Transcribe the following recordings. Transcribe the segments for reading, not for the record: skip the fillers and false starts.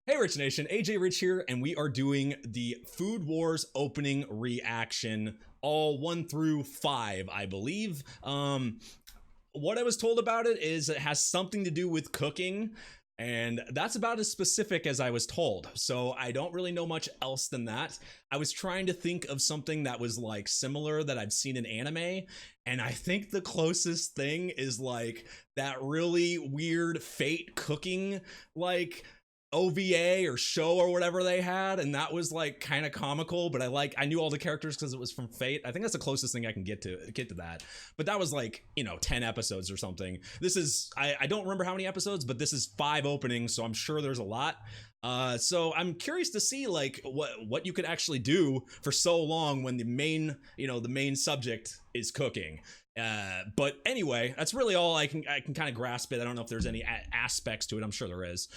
Hey Rich Nation, AJ Rich here, and we are doing the Food Wars opening reaction, all 1 through 5, I believe. What I was told about it is it has something to do with cooking, and that's about as specific as I was told. So I don't really know much else than that. I was trying to think of something that was like similar that I've seen in anime, and I think the closest thing is like that really weird Fate cooking like OVA or show or whatever they had, and that was like kind of comical, but I knew all the characters because it was from Fate. I think that's the closest thing I can get to that, but that was like, you know, 10 episodes or something. This is I don't remember how many episodes, but this is 5 openings, so I'm sure there's a lot. So I'm curious to see like what you could actually do for so long when the main subject is cooking. But anyway, that's really all I can kind of grasp it. I don't know if there's any aspects to it. I'm sure there is.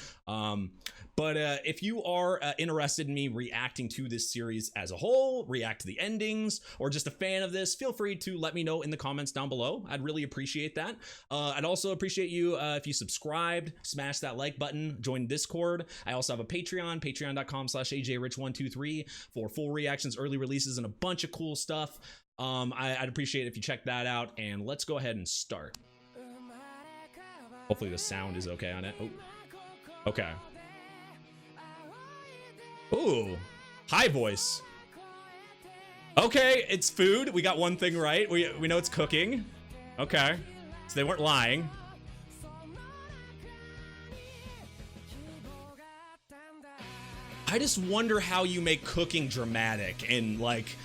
But if you are interested in me reacting to this series as a whole, react to the endings, or just a fan of this, feel free to let me know in the comments down below. I'd really appreciate that. I'd also appreciate you if you subscribed, smash that like button, join Discord. I also have a Patreon, patreon.com/AJRich123 for full reactions, early releases, and a bunch of cool stuff. I'd appreciate it if you check that out, and let's go ahead and start. Hopefully the sound is okay on it. Oh, okay. Ooh, high voice. Okay, it's food. We got one thing right. We know it's cooking. Okay, so they weren't lying. I just wonder how you make cooking dramatic and like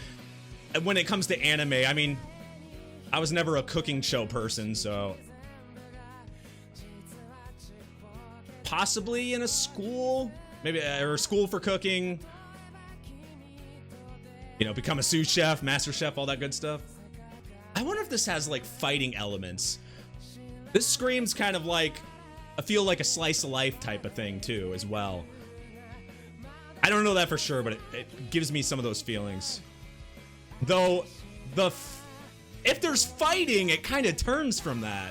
when it comes to anime. I mean, I was never a cooking show person, so possibly in a school, maybe, or a school for cooking, you know, become a sous chef, master chef, all that good stuff. I wonder if this has like fighting elements. This screams kind of like I feel like a slice of life type of thing too as well. I don't know that for sure, but it gives me some of those feelings. Though if there's fighting, it kind of turns from that.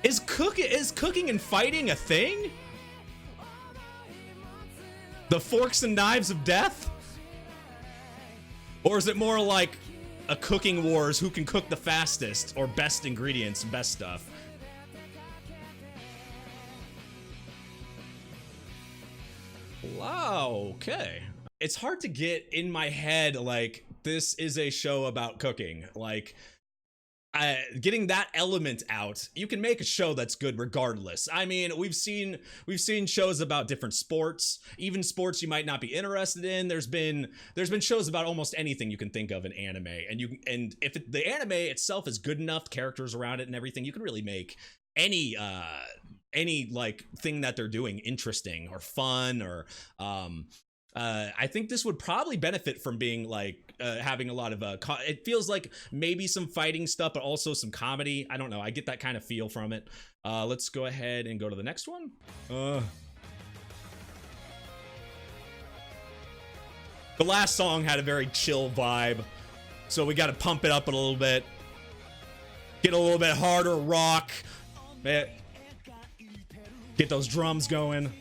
Is cooking and fighting a thing? The forks and knives of death? Or is it more like a cooking wars, who can cook the fastest or best ingredients and best stuff? Wow, okay. It's hard to get in my head like this is a show about cooking. Like getting that element out, you can make a show that's good regardless. I mean, we've seen shows about different sports, even sports you might not be interested in. There's been shows about almost anything you can think of in anime, and if the anime itself is good enough, characters around it and everything, you can really make any like thing that they're doing interesting or fun or I think this would probably benefit from being like having a lot of it feels like maybe some fighting stuff, but also some comedy. I don't know, I get that kind of feel from it. Let's go ahead and go to the next one. The last song had a very chill vibe, so we got to pump it up a little bit, get a little bit harder rock, get those drums going.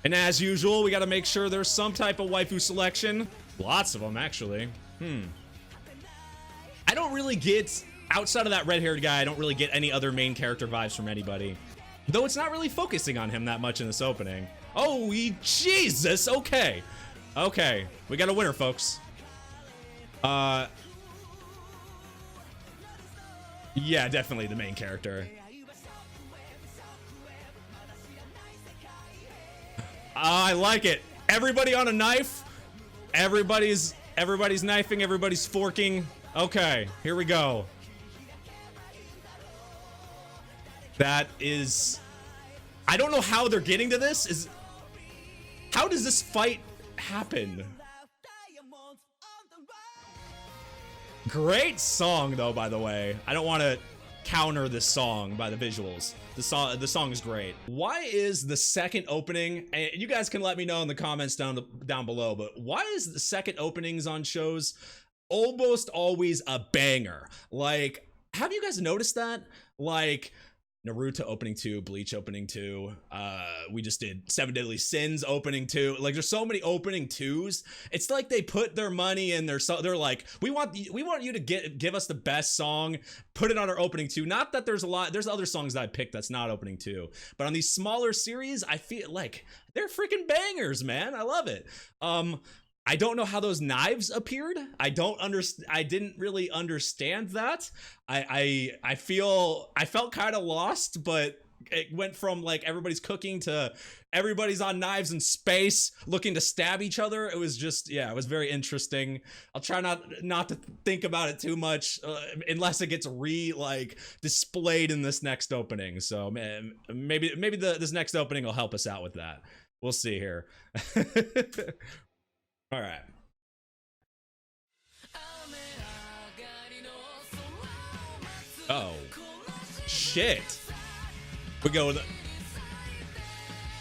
And as usual, we got to make sure there's some type of waifu selection. Lots of them, actually. I don't really get, outside of that red-haired guy, I don't really get any other main character vibes from anybody. Though it's not really focusing on him that much in this opening. Oh, Jesus, okay. Okay, we got a winner, folks. Yeah, definitely the main character. I like it. Everybody on a knife. Everybody's knifing. Everybody's forking. Okay, here we go. That is, I don't know how they're getting to this. How does this fight happen? Great song though, by the way. I don't want to counter this song by the visuals. The song is great. Why is the second opening, and you guys can let me know in the comments down below, but why is the second openings on shows almost always a banger? Like, have you guys noticed that? Like, Naruto opening 2, Bleach opening 2. We just did 7 Deadly Sins opening 2. Like, there's so many opening 2s. It's like they put their money in their, so they're like, we want you to give us the best song, put it on our opening 2. Not that there's other songs that I picked that's not opening 2, but on these smaller series, I feel like they're freaking bangers, man. I love it. I don't know how those knives appeared. I didn't really understand that. I felt kind of lost, but it went from like everybody's cooking to everybody's on knives in space looking to stab each other. It was just, yeah, it was very interesting. I'll try not to think about it too much unless it gets displayed in this next opening. So man, maybe this next opening will help us out with that. We'll see here. All right. Oh, shit.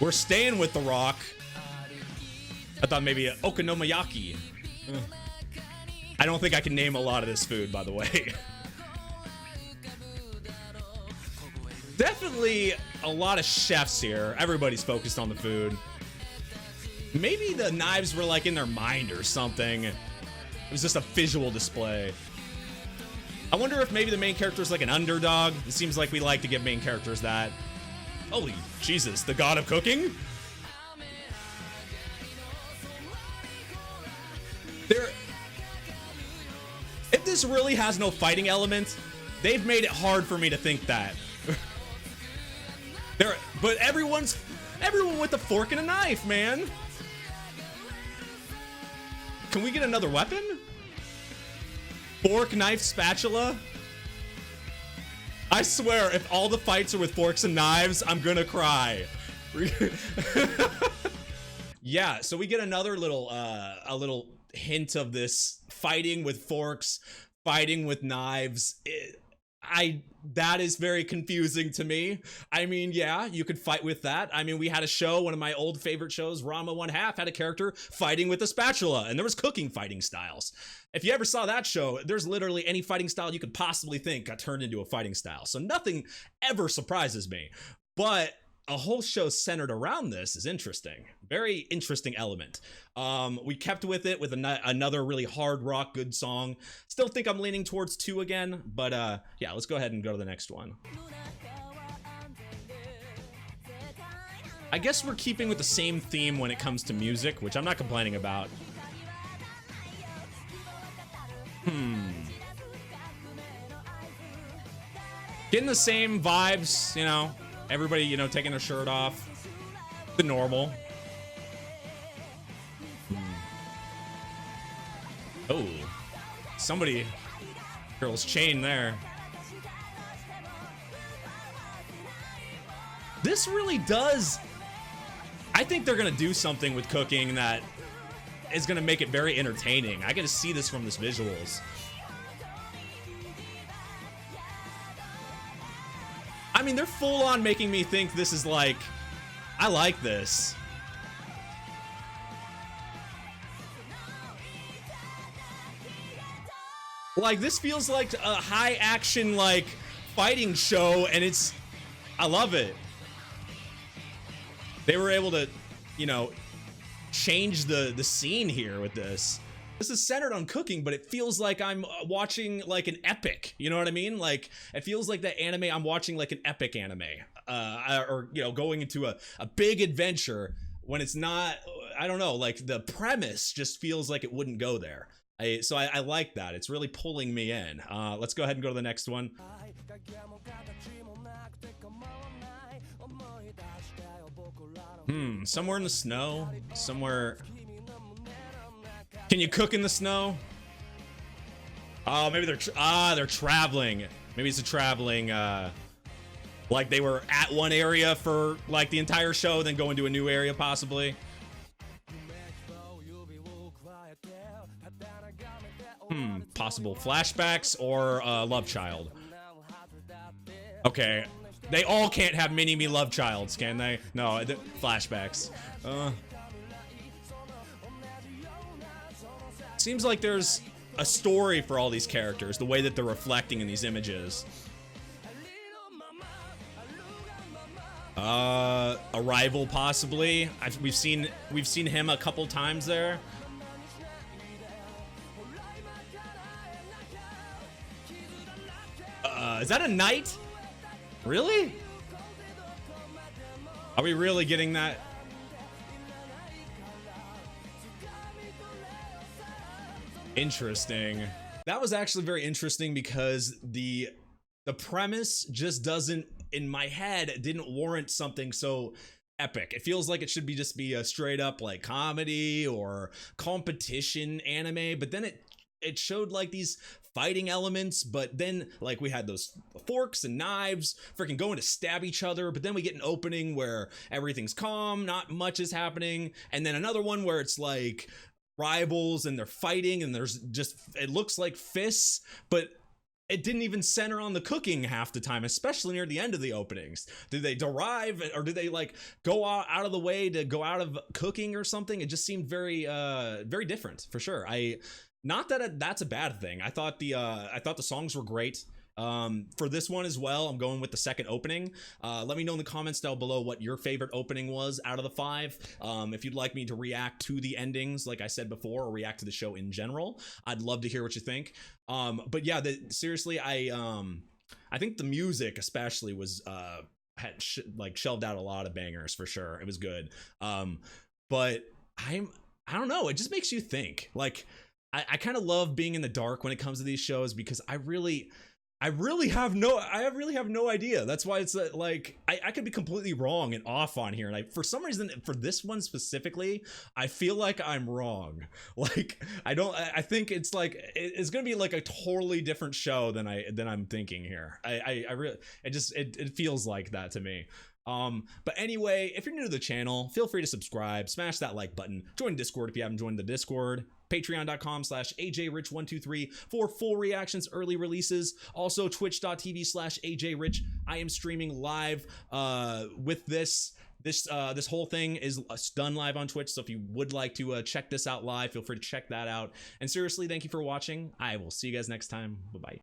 We're staying with The Rock. I thought maybe a okonomiyaki. I don't think I can name a lot of this food, by the way. Definitely a lot of chefs here. Everybody's focused on the food. Maybe the knives were like in their mind or something. It was just a visual display. I wonder if maybe the main character is like an underdog. It seems like we like to give main characters that. Holy Jesus, the god of cooking? If this really has no fighting element, they've made it hard for me to think that. But everyone with a fork and a knife, man. Can we get another weapon? Fork, knife, spatula? I swear, if all the fights are with forks and knives, I'm gonna cry. Yeah, so we get another little, a little hint of this fighting with forks, fighting with knives. That is very confusing to me. I mean, yeah, you could fight with that. I mean, we had a show, one of my old favorite shows, Rama 1/2, had a character fighting with a spatula, and there was cooking fighting styles. If you ever saw that show, there's literally any fighting style you could possibly think got turned into a fighting style. So nothing ever surprises me. But a whole show centered around this is interesting. Very interesting element. We kept with it with another really hard rock good song. Still think I'm leaning towards 2 again, but yeah, let's go ahead and go to the next one. I guess we're keeping with the same theme when it comes to music, which I'm not complaining about. Getting the same vibes, you know. Everybody, you know, taking their shirt off. The normal. Oh. Somebody. Girl's chain there. This really does. I think they're going to do something with cooking that is going to make it very entertaining. I get to see this from this visuals. I mean, they're full on making me think this is like, I like this. Like, this feels like a high action, like, fighting show, and I love it. They were able to, you know, change the scene here with this. This is centered on cooking, but it feels like I'm watching like an epic. You know what I mean? Like, it feels like that anime, I'm watching like an epic anime. Or, you know, going into a big adventure when it's not, I don't know, like the premise just feels like it wouldn't go there. So I like that. It's really pulling me in. Let's go ahead and go to the next one. Somewhere in the snow, somewhere. Can you cook in the snow? Oh, maybe they're traveling. Maybe it's a traveling, like they were at one area for like the entire show, then go into a new area possibly. Possible flashbacks or love child. Okay, they all can't have mini-me love childs, can they? No, flashbacks. Seems like there's a story for all these characters, the way that they're reflecting in these images. Arrival possibly. We've seen him a couple times there. Is that a knight? Really? Are we really getting that? Interesting. That was actually very interesting because the premise just doesn't, in my head, didn't warrant something so epic. It feels like it should be just be a straight up like comedy or competition anime, but then it showed like these fighting elements, but then like we had those forks and knives freaking going to stab each other, but then we get an opening where everything's calm, not much is happening, and then another one where it's like rivals and they're fighting and there's just, it looks like fists, but it didn't even center on the cooking half the time, especially near the end of the openings. Did they derive, or did they like go out of the way to go out of cooking or something? It just seemed very very different for sure. Not that that's a bad thing. I thought the songs were great. For this one as well, I'm going with the second opening. Let me know in the comments down below what your favorite opening was out of the 5. If you'd like me to react to the endings, like I said before, or react to the show in general, I'd love to hear what you think. But yeah, seriously, I think the music especially was had shelved out a lot of bangers for sure. It was good. But I don't know. It just makes you think. Like I kind of love being in the dark when it comes to these shows because I really have no idea. That's why it's like I could be completely wrong and off on here, and for some reason for this one specifically I feel like I'm wrong. Like I think it's like it's gonna be like a totally different show than I'm thinking here. I really, it feels like that to me. But anyway, if you're new to the channel, feel free to subscribe, smash that like button, join Discord if you haven't joined the Discord, patreon.com/ajrich123 for full reactions, early releases, also twitch.tv/ajrich. I am streaming live with this whole thing is done live on Twitch, so if you would like to check this out live, feel free to check that out. And seriously, thank you for watching. I will see you guys next time. Bye bye.